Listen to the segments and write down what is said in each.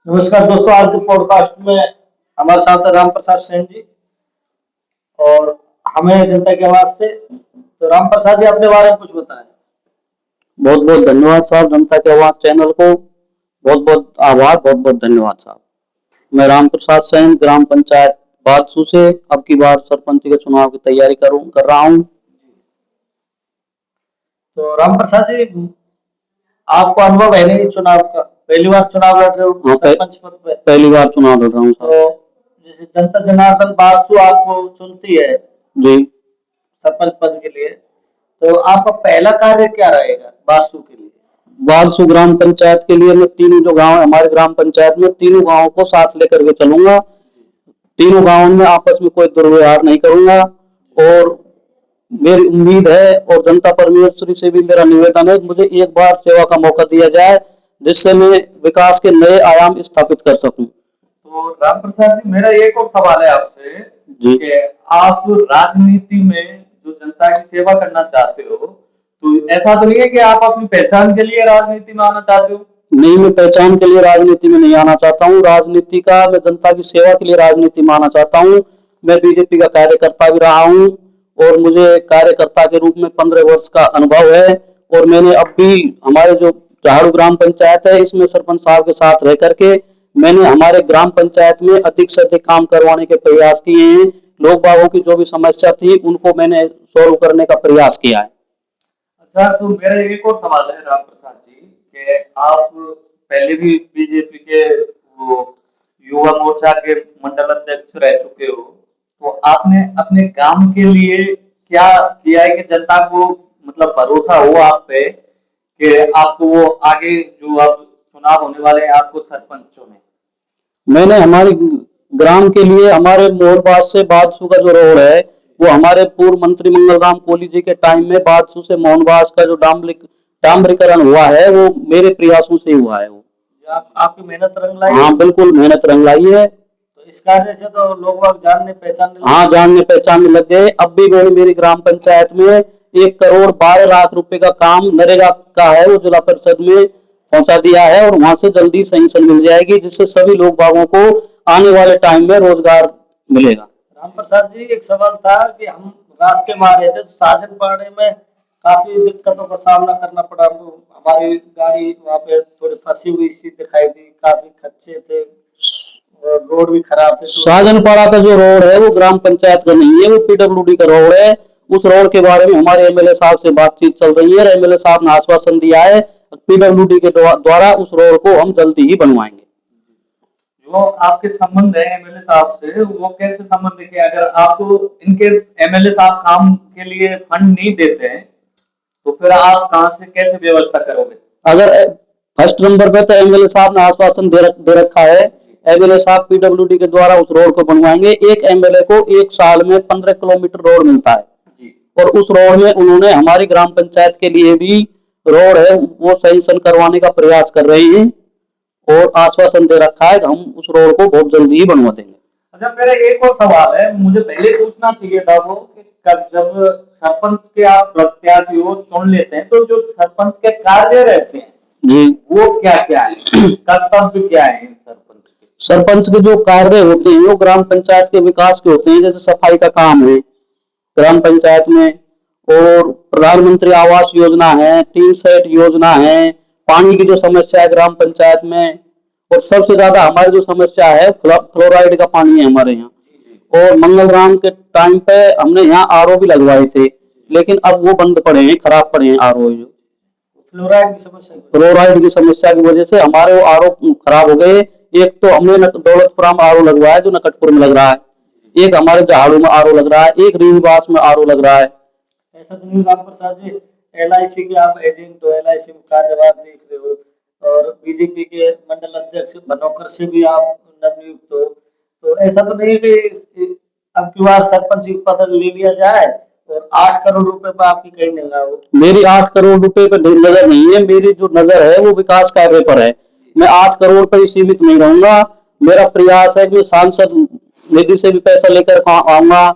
नमस्कार दोस्तों, आज के पॉडकास्ट में हमारे साथ है राम प्रसाद सेन जी और हमें जनता की आवाज से। तो राम प्रसाद जी, अपने बारे में कुछ बताएं। बहुत बहुत धन्यवाद साहब। जनता की आवाज चैनल को बहुत बहुत आभार, बहुत बहुत धन्यवाद साहब। मैं राम प्रसाद सैन, ग्राम पंचायत बादसू से अब की बार सरपंच के चुनाव की तैयारी कर रहा हूँ। तो राम प्रसाद जी, आपको अनुभव है नहीं चुनाव का? पहली बार चुनाव लड़ रहे हो सरपंच पद पे? पहली बार चुनाव लड़ रहा हूँ साहब। तो जैसे जनता जनार्दन बासु आपको चुनती है जी, सरपंच पद के लिए, तो आपका पहला कार्य क्या रहेगा बासु के लिए? बादसू ग्राम पंचायत के लिए मैं तीनों जो गांव है हमारे ग्राम पंचायत में, तीनों गांवों को साथ लेकर के चलूंगा। तीनों गांवों में आपस में कोई दुर्व्यवहार नहीं करूंगा और मेरी उम्मीद है और जनता परमेश्वरी से भी मेरा निवेदन है कि मुझे एक बार सेवा का मौका दिया जाए, जिससे मैं विकास के नए आयाम स्थापित कर सकूं। तो राम प्रसाद जी, मेरा एक और सवाल है आपसे जी, कि आप राजनीति में जो जनता की सेवा करना चाहते हो, तो ऐसा तो नहीं है कि आप अपनी पहचान के लिए राजनीति में आना चाहते हो? नहीं, मैं पहचान के लिए राजनीति में नहीं आना चाहता हूँ। राजनीति का मैं जनता की सेवा के लिए राजनीति में आना चाहता हूँ। मैं बीजेपी का कार्यकर्ता भी रहा हूँ और मुझे कार्यकर्ता के रूप में 15 वर्ष का अनुभव है और मैंने अब भी हमारे जो झाड़ू ग्राम पंचायत है इसमें सरपंच साहब के साथ रह करके मैंने हमारे ग्राम पंचायत में अधिक से अधिक काम करवाने के प्रयास किए हैं। लोग बागों की जो भी समस्या थी उनको मैंने सोल्व करने का प्रयास किया है। अच्छा, तो मेरा एक और सवाल है राम प्रसाद जी कि आप पहले भी बीजेपी के वो युवा मोर्चा के मंडल अध्यक्ष रह चुके हो, तो आपने अपने काम के लिए क्या किया है कि जनता को मतलब भरोसा हो आप पे कि आपको वो आगे जो अब चुनाव होने वाले हैं आपको सरपंच चुने? मैंने हमारे ग्राम के लिए हमारे मोहनबाग से बादसू का जो रोड है वो हमारे पूर्व मंत्री मंगल राम कोहली जी के टाइम में बादसू से मोहनबाग का जो डामरीकरण हुआ है वो मेरे प्रयासों से हुआ है। वो आपकी मेहनत रंग लाई? हाँ, बिल्कुल मेहनत रंग लाई है। तो इस कार्य से तो लोग अब जानने पहचानने हाँ, जानने पहचानने लग गए। अब भी मैंने मेरी ग्राम पंचायत में 1 करोड़ 12 लाख रुपए का काम नरेगा का है वो जिला परिषद में पहुंचा दिया है और वहां से जल्दी सैंक्शन मिल जाएगी, जिससे सभी लोग बागों को आने वाले टाइम में रोजगार मिलेगा। राम प्रसाद जी, एक सवाल था कि हम रास्ते में आ रहे थे तो साजन पाड़े में काफी दिक्कतों का सामना करना पड़ा हमको। हमारी गाड़ी वहाँ पे थोड़ी फंसी हुई सी दिखाई दी, काफी खच्चे थे और रोड भी खराब थे। साजनपाड़ा का जो रोड है वो ग्राम पंचायत का नहीं है, वो पीडब्ल्यूडी का रोड है। उस रोड के बारे में हमारे एमएलए साहब से बातचीत चल रही है। एमएलए साहब ने आश्वासन दिया है पीडब्ल्यूडी के द्वारा उस रोड को हम जल्दी ही बनवाएंगे। जो आपके संबंध है एमएलए साहब से, वो कैसे संबंध है कि अगर आपको इनकेस एमएलए साहब काम के लिए फंड नहीं देते हैं तो फिर आप कहाँ से कैसे व्यवस्था करोगे? अगर फर्स्ट नंबर पे तो एमएलए साहब ने आश्वासन दे रखा है। एमएलए साहब पीडब्ल्यूडी के द्वारा उस रोड को बनवाएंगे। एक एमएलए को 1 साल में 15 किलोमीटर रोड मिलता है और उस रोड में उन्होंने हमारी ग्राम पंचायत के लिए भी रोड है वो सैंक्शन करवाने का प्रयास कर रहे हैं और आश्वासन दे रखा है कि हम उस रोड को बहुत जल्दी ही बनवा देंगे। अच्छा, मेरा एक और सवाल है, मुझे पहले पूछना चाहिए था वो कि जब सरपंच के आप प्रत्याशी हो चुन लेते हैं तो जो सरपंच के कार्य रहते हैं जी, वो क्या क्या है, कर्तव्य क्या है सरपंच के? सरपंच के जो कार्य होते हैं वो ग्राम पंचायत के विकास के होते हैं। जैसे सफाई का काम है ग्राम पंचायत में और प्रधानमंत्री आवास योजना है, टीम सेट योजना है, पानी की जो समस्या है ग्राम पंचायत में और सबसे ज्यादा हमारी जो समस्या है फ्लोराइड का पानी है हमारे यहाँ। और मंगल राम के टाइम पे हमने यहाँ आरओ भी लगवाए थे, लेकिन अब वो बंद पड़े हैं, खराब पड़े हैं आरओ। जो फ्लोराइड की समस्या की वजह से हमारे वो आरओ खराब हो गए। एक तो हमने दौलतपुरा में आरओ लगवाया जो नकटपुर में लग रहा है, एक हमारे झाड़ू में आरओ लग रहा है, एक रीवास में आरओ लग रहा है। ऐसा तो नहीं राम प्रसाद जी, एलआईसी के आप एजेंट हो, एलआईसी में कार्यभार देख रहे हो और बीजेपी के मंडल अध्यक्ष बनोकर से भी आप नवनियुक्त हो, तो ऐसा तो नहीं कि अब की बार सरपंच पद ले लिया जाए और 8 करोड़ रुपए पर आपकी कहीं निगाह हो? मेरी 8 करोड़ रुपए पर नजर नहीं है, मेरी जो नजर है वो विकास कार्य पर है। मैं 8 करोड़ पर ही सीमित नहीं रहूंगा। मेरा प्रयास है कि मैं सांसद निधि से भी पैसा लेकर आऊंगा,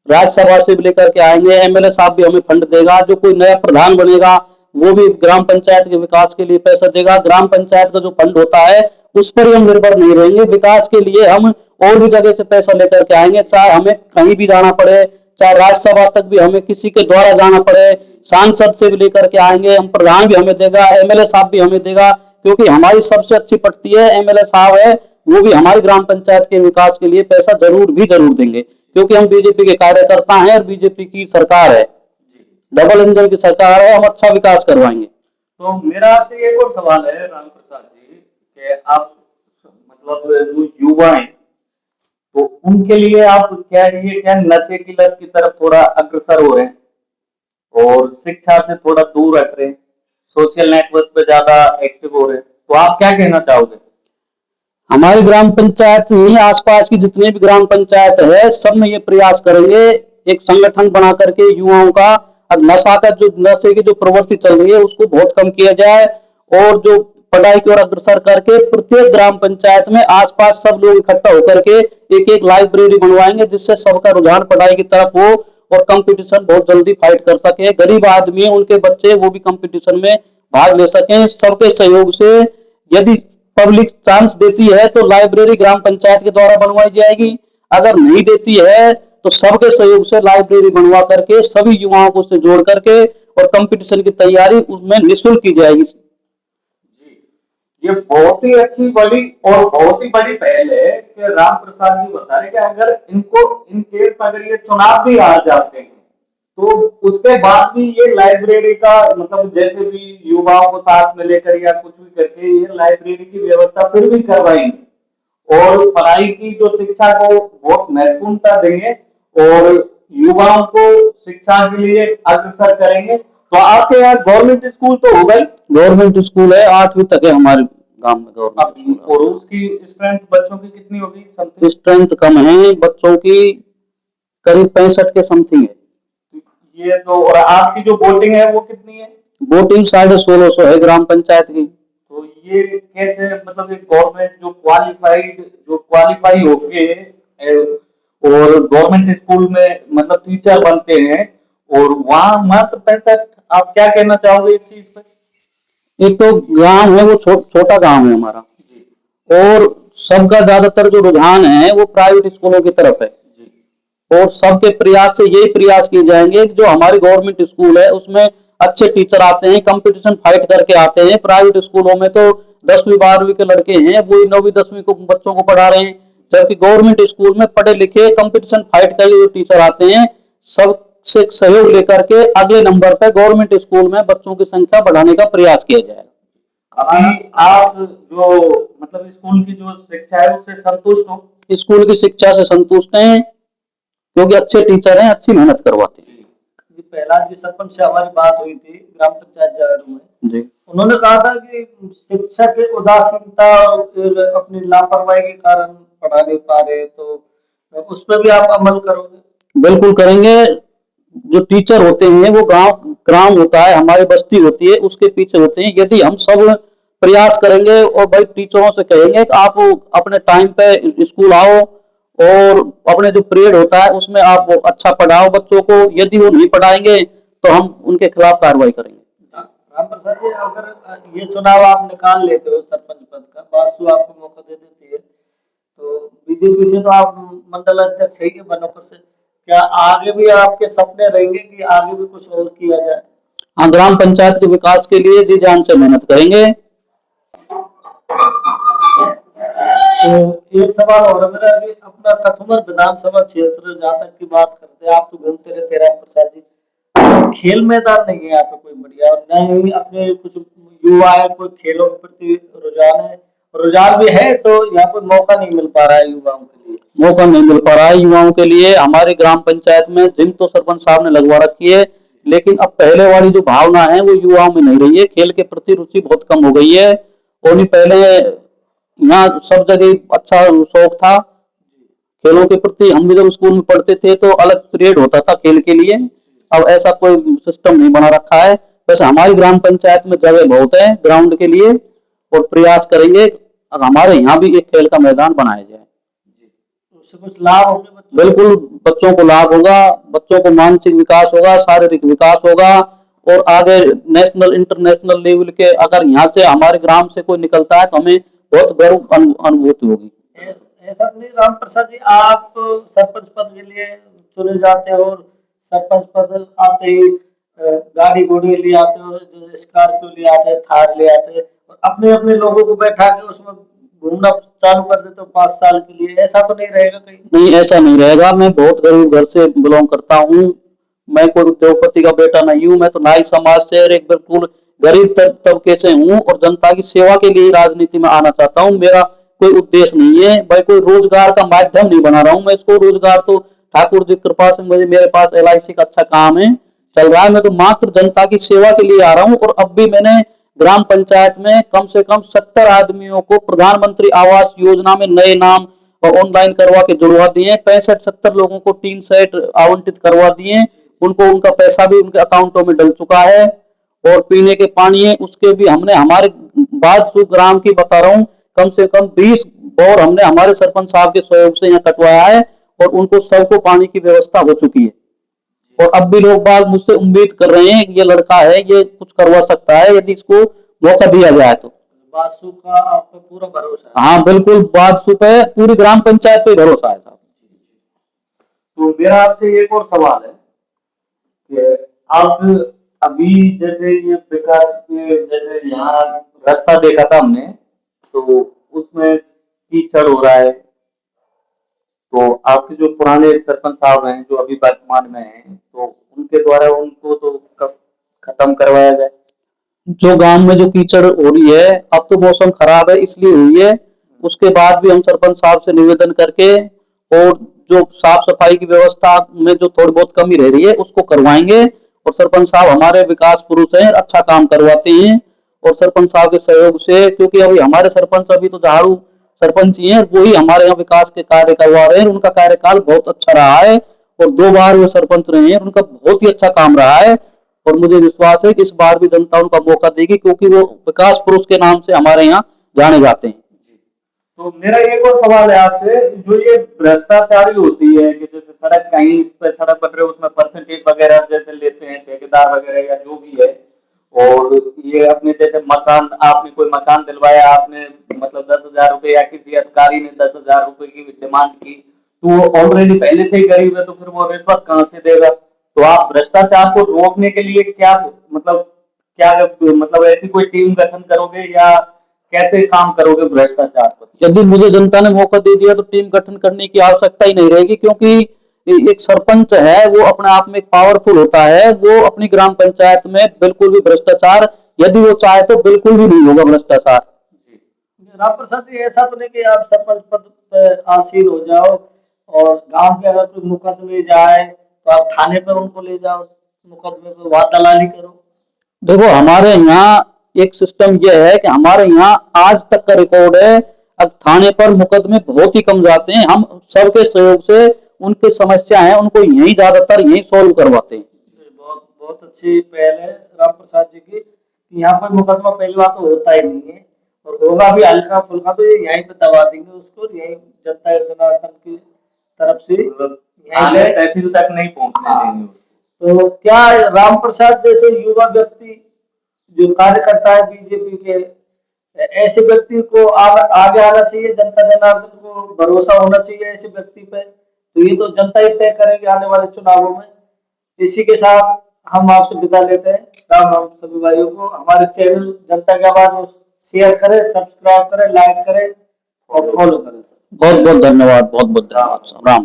राज्यसभा से भी लेकर के आएंगे, एमएलए साहब भी हमें फंड देगा, जो कोई नया प्रधान बनेगा वो भी ग्राम पंचायत के विकास के लिए पैसा देगा। ग्राम पंचायत का जो फंड होता है उस पर ही हम निर्भर नहीं रहेंगे। विकास के लिए हम और भी जगह से पैसा लेकर के आएंगे, चाहे हमें कहीं भी जाना पड़े, चाहे राज्यसभा तक भी हमें किसी के द्वारा जाना पड़े, सांसद से भी लेकर के आएंगे हम, प्रधान भी हमें देगा, एमएलए साहब भी हमें देगा, क्योंकि हमारी सबसे अच्छी पड़ती है एमएलए साहब है, वो भी हमारी ग्राम पंचायत के विकास के लिए पैसा जरूर देंगे, क्योंकि हम बीजेपी के कार्यकर्ता हैं और बीजेपी की सरकार है, डबल इंजन की सरकार है, हम अच्छा विकास करवाएंगे। तो मेरा आपसे एक और सवाल है राम प्रसाद जी, कि आप मतलब जो युवा हैं तो उनके लिए आप क्या नशे की लत की तरफ थोड़ा अग्रसर हो रहे हैं और शिक्षा से थोड़ा दूर हट रहे हैं, सोशल नेटवर्क पे ज्यादा एक्टिव हो रहे हैं, तो आप क्या कहना चाहोगे? हमारी ग्राम पंचायत नहीं, आसपास की जितने भी ग्राम पंचायत है सब में ये प्रयास करेंगे, एक संगठन बना करके युवाओं का नशे की जो प्रवृत्ति चल रही है उसको बहुत कम किया जाए, और जो पढ़ाई की ओर अग्रसर करके प्रत्येक ग्राम पंचायत में आसपास सब लोग इकट्ठा होकर के एक एक लाइब्रेरी बनवाएंगे, जिससे सबका रुझान पढ़ाई की तरफ हो और कंपटीशन बहुत जल्दी फाइट कर सके। गरीब आदमी है, उनके बच्चे वो भी कंपटीशन में भाग ले सकें। सबके सहयोग से यदि पब्लिक चांस देती है तो लाइब्रेरी ग्राम पंचायत के द्वारा बनवाई जाएगी, अगर नहीं देती है तो सबके सहयोग से लाइब्रेरी बनवा करके सभी युवाओं को उससे जोड़ करके और कंपटीशन की तैयारी उसमें निःशुल्क की जाएगी। ये बहुत ही अच्छी बड़ी और बहुत ही बड़ी पहल है कि राम प्रसाद जी बता रहे कि अगर इनको इन केस अगर ये चुनाव भी हार जाते हैं तो उसके बाद भी ये लाइब्रेरी का मतलब जैसे भी युवाओं को साथ में लेकर या कुछ भी करके ये लाइब्रेरी की व्यवस्था फिर भी करवाएंगे और पढ़ाई की जो शिक्षा को बहुत महत्वपूर्णता देंगे और युवाओं को शिक्षा के लिए अग्रसर करेंगे। तो आपके यहाँ गवर्नमेंट स्कूल तो होगा ही? गवर्नमेंट स्कूल है, 8वीं तक है हमारे गांव में गवर्नमेंट स्कूल। और उसकी स्ट्रेंथ बच्चों की कितनी होगी? स्ट्रेंथ कम है बच्चों की, करीब 65 के समथिंग है। ये तो, और आपकी जो वोटिंग है वो कितनी है? वोटिंग 1650 है ग्राम पंचायत की। तो ये कैसे मतलब एक गवर्नमेंट जो क्वालिफाई होके और गवर्नमेंट स्कूल में मतलब टीचर बनते हैं और वहां मात्र 65, आप क्या कहना चाहोगे इस चीज पे? एक तो गांव है वो छोटा गांव है हमारा, और सबका ज्यादातर जो रुझान है वो प्राइवेट स्कूलों की तरफ है, और सबके प्रयास से यही प्रयास किए जाएंगे कि जो हमारी गवर्नमेंट स्कूल है उसमें अच्छे टीचर आते हैं, कंपटीशन फाइट करके आते हैं। प्राइवेट स्कूलों में तो 10वीं 12वीं के लड़के हैं, वो 9वीं 10वीं को बच्चों को पढ़ा रहे हैं, जबकि गवर्नमेंट स्कूल में पढ़े लिखे कंपटीशन फाइट करके जो टीचर आते हैं सबसे सहयोग लेकर के अगले नंबर पर गवर्नमेंट स्कूल में बच्चों की संख्या बढ़ाने का प्रयास किया जाएगा। अभी आप जो मतलब स्कूल की जो शिक्षा है उससे संतुष्ट हो? स्कूल की शिक्षा से संतुष्ट हैं, क्योंकि अच्छे टीचर हैं, अच्छी मेहनत करवाते हैं। पहला जी सरपंच से हमारी बात हुई थी ग्राम पंचायत जागरण में जी, उन्होंने कहा था कि शिक्षक की उदासीनता और फिर अपनी लापरवाही के कारण पढ़ा नहीं पा रहे, तो उस पर भी आप अमल करोगे? बिल्कुल करेंगे। जो टीचर होते हैं वो ग्राम होता है, हमारी बस्ती होती है, उसके पीछे होते हैं। यदि हम सब प्रयास करेंगे और भाई टीचरों से कहेंगे कि आप अपने टाइम पे स्कूल आओ और अपने जो पीरियड होता है उसमें आप अच्छा पढ़ाओ बच्चों को, यदि वो नहीं पढ़ाएंगे तो हम उनके खिलाफ कार्रवाई करेंगे। राम प्रसाद जी, अगर ये चुनाव आप निकाल लेते हो सरपंच पद का, वास्तु आपको मौका दे देती है, तो बीजेपी से तो आप मंडल अध्यक्ष है बनोकर से, क्या आगे भी आपके सपने रहेंगे कि आगे भी कुछ और किया जाए? हाँ, ग्राम पंचायत के विकास के लिए जी जान से मेहनत करेंगे। तो एक सवाल और है मेरा, अभी अपना कठुमर विधानसभा क्षेत्र जहाँ तक की बात करते हैं, आप तो घूमते रहते राम प्रसाद जी, खेल मैदान नहीं है यहाँ पे कोई बढ़िया, और न ही अपने कुछ युवा है कोई खेलों के प्रति रुझान है, रुझान भी है तो यहाँ पे मौका नहीं मिल पा रहा है युवाओं के लिए। मौका नहीं मिल पा रहा है युवाओं के लिए। हमारी ग्राम पंचायत में जिम तो सरपंच साहब ने लगवा रखी है, लेकिन अब पहले वाली जो भावना है वो युवाओं में नहीं रही है, खेल के प्रति रुचि बहुत कम हो गई है। और नहीं, पहले यहाँ सब जगह अच्छा शौक था खेलों के प्रति। हम भी जब स्कूल में पढ़ते थे तो अलग पीरियड होता था खेल के लिए, अब ऐसा कोई सिस्टम नहीं बना रखा है। वैसे हमारी ग्राम पंचायत में जगह बहुत है ग्राउंड के लिए, और प्रयास करेंगे हमारे यहाँ भी एक खेल का मैदान बनाया जाए। उससे कुछ लाभ होंगे? बिल्कुल, बच्चों को लाभ होगा, बच्चों को मानसिक विकास होगा, शारीरिक विकास होगा, और आगे नेशनल इंटरनेशनल लेवल के अगर यहाँ से हमारे ग्राम से कोई निकलता है तो हमें बहुत गर्व अनुभूति होगी। ऐसा नहीं राम प्रसाद जी, आप सरपंच पद के लिए चुने जाते हो और सरपंच पद आते ही गाड़ी घोड़े ले आते हो, स्कॉर्पियो ले आते हैं, थार ले आते हैं और अपने अपने लोगों को बैठा के उसमें घूमना चालू कर देते हो 5 साल के लिए। ऐसा तो नहीं रहेगा कहीं? नहीं, ऐसा नहीं रहेगा। मैं बहुत गरीब घर से बिलोंग करता हूँ। मैं कोई उद्योगपति का बेटा नहीं हूँ। मैं तो नाई समाज से एक बिल्कुल गरीब तबके से हूँ और जनता की सेवा के लिए राजनीति में आना चाहता हूँ। मेरा कोई उद्देश्य नहीं है, भाई कोई रोजगार का माध्यम नहीं बना रहा हूँ मैं इसको। रोजगार तो ठाकुर जी कृपा से मुझे, मेरे पास LIC का अच्छा काम है, चल रहा है। मैं तो मात्र जनता की सेवा के लिए आ रहा हूँ। और अब भी मैंने ग्राम पंचायत में कम से कम 70 आदमियों को प्रधानमंत्री आवास योजना में नए नाम ऑनलाइन करवा के जुड़वा दिए। 65-70 लोगों को टीन सेट आवंटित करवा दिए। उनको उनका पैसा भी उनके अकाउंटों में डल चुका है। और पीने के पानी है उसके भी हमने, हमारे बाजसू ग्राम की बता रहा हूँ, कम से कम 20 बोर हमने हमारे सरपंच साहब के सहयोग से यहाँ कटवाया है और उनको सबको पानी की व्यवस्था हो चुकी है। और अब भी लोग बाग मुझसे उम्मीद कर रहे हैं कि ये लड़का है, ये कुछ करवा सकता है यदि इसको मौका दिया जाए तो। बासु का आप पे पूरा भरोसा है? हाँ बिल्कुल, बाजसू पे पूरी ग्राम पंचायत पे भरोसा है साहब। तो मेरा आपसे एक और सवाल है कि आप अभी जैसे ये विकास के, जैसे यहाँ रास्ता देखा था हमने, तो उसमें कीचड़ हो रहा है, तो आपके जो पुराने सरपंच साहब हैं जो अभी वर्तमान में हैं, तो उनके द्वारा उनको तो कब खत्म करवाया जाए? जो गांव में जो कीचड़ हो रही है, अब तो मौसम खराब है इसलिए हुई है। उसके बाद भी हम सरपंच साहब से निवेदन करके और जो साफ सफाई की व्यवस्था में जो थोड़ी बहुत कमी रह रही है उसको करवाएंगे। और सरपंच साहब हमारे विकास पुरुष हैं, अच्छा काम करवाते हैं। और सरपंच साहब के सहयोग से, क्योंकि अभी हमारे सरपंच अभी तो झाड़ू सरपंच ही हैं, वही हमारे यहाँ विकास के कार्य करवा रहे हैं। उनका कार्यकाल बहुत अच्छा रहा है और 2 बार वो सरपंच रहे हैं, उनका बहुत ही अच्छा काम रहा है। और मुझे विश्वास है कि इस बार भी जनता उनका मौका देगी, क्योंकि वो विकास पुरुष के नाम से हमारे यहाँ जाने जाते हैं। तो मेरा एक और सवाल है आपसे, जो ये भ्रष्टाचारी होती है कि जैसे सड़क कहीं इस पे सड़क बन रही है उसमें परसेंटेज वगैरह जैसे लेते हैं ठेकेदार वगैरह या जो भी है, और ये अपने जैसे मकान, आपने कोई मकान दिलवाया, आपने मतलब 10,000 रुपए या किसी अधिकारी ने 10,000 रुपए की डिमांड की, तो वो ऑलरेडी पहले से ही गरीब है, तो फिर वो रिश्वत कहाँ से देगा? तो आप भ्रष्टाचार को रोकने के लिए क्या मतलब, क्या मतलब ऐसी कोई टीम गठन करोगे या कैसे काम करोगे भ्रष्टाचार पर? यदि मुझे जनता ने मौका दे दिया तो टीम गठन करने की आवश्यकता ही नहीं रहेगी, क्योंकि एक सरपंच है वो अपने आप में एक पावरफुल होता है। वो अपनी ग्राम पंचायत में बिल्कुल भी भ्रष्टाचार, यदि वो चाहे तो बिल्कुल भी नहीं होगा भ्रष्टाचार। राम प्रसाद जी, ऐसा तो नहीं कि आप सरपंच पद पे आसीन हो जाओ और गांव के अगर कोई मुकदमे जाए तो आप थाने पर उनको ले जाओ, मुकदमे को वहां दलाली करो? देखो, हमारे यहाँ एक सिस्टम यह है कि हमारे यहाँ आज तक का रिकॉर्ड है, अब थाने पर मुकदमे बहुत ही कम जाते हैं। हम सबके सहयोग से उनकी समस्या है उनको यही ज्यादातर यही सॉल्व करवाते हैं। बहुत बहुत अच्छी पहल है राम प्रसाद जी की। यहाँ पर मुकदमा पहली बात तो होता ही नहीं है, और होगा भी हल्का फुल्का तो ये यहीं पे दबा देंगे उसको, यही जनता जनार्दन की तरफ से थाने तहसील तक नहीं पहुंचने देंगे। तो क्या राम प्रसाद जैसे युवा व्यक्ति जो कार्यकर्ता है बीजेपी के, ऐसे व्यक्ति को आगे आना चाहिए, जनता जनार्दन को भरोसा होना चाहिए ऐसे व्यक्ति पे? तो ये तो जनता ही तय करेगी आने वाले चुनावों में। इसी के साथ हम आपसे विदा लेते हैं। राम राम सभी भाइयों को। हमारे चैनल जनता की आवाज को शेयर करें, सब्सक्राइब करें, लाइक करें और फॉलो करें। बहुत बहुत धन्यवाद, बहुत बहुत धन्यवाद। राम।